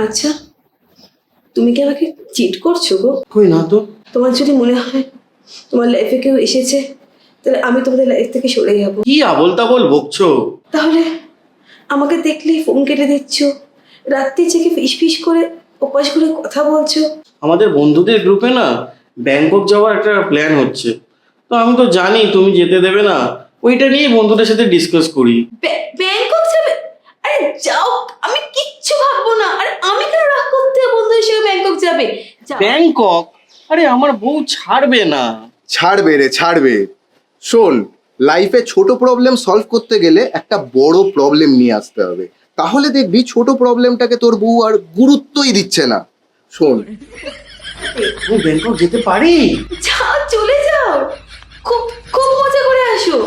আচ্ছা, তুমি কি আমাকে চিট করছো গো? কই না তো। তোমার যদি মনে হয় তোমার লাইফে কেউ এসেছে, তাহলে আমি তোমাদের লাইফ থেকে সরে যাব। কি আবল তাবল বকছো? তাহলে আমাকে দেখলেই ফোন কেটে দিচ্ছ, রাত্রি জেগে ফিস ফিস করে উপাস করে কথা বলছো। আমাদের বন্ধুদের গ্রুপে না ব্যাংকক যাওয়ার একটা প্ল্যান হচ্ছে, তো আমি তো জানি তুমি যেতে দেবে না, ওইটা নিয়ে বন্ধুদের সাথে ডিসকাস করি। ব্যাংকক যাবে? আরে যাও, আমি কিচ্ছু ভাববো না। আরে আমি কেন রাগ করতে হবে? বন্ধু হিসেবে ব্যাংকক যাবে, যাও। ব্যাংকক? আরে আমার বউ ছাড়বে না। ছাড়বে রে, ছাড়বে। শোন, লাইফে ছোট প্রবলেম সলভ করতে গেলে একটা বড় প্রবলেম নিয়ে আসতে হবে, তাহলে দেখবি ছোট প্রবলেমটাকে তোর বউ আর গুরুত্বই দিচ্ছে না। শোন, আমি ব্যাংকক যেতে পারি? যাও, চলে যাও, খুব খুব মজা করে আসো।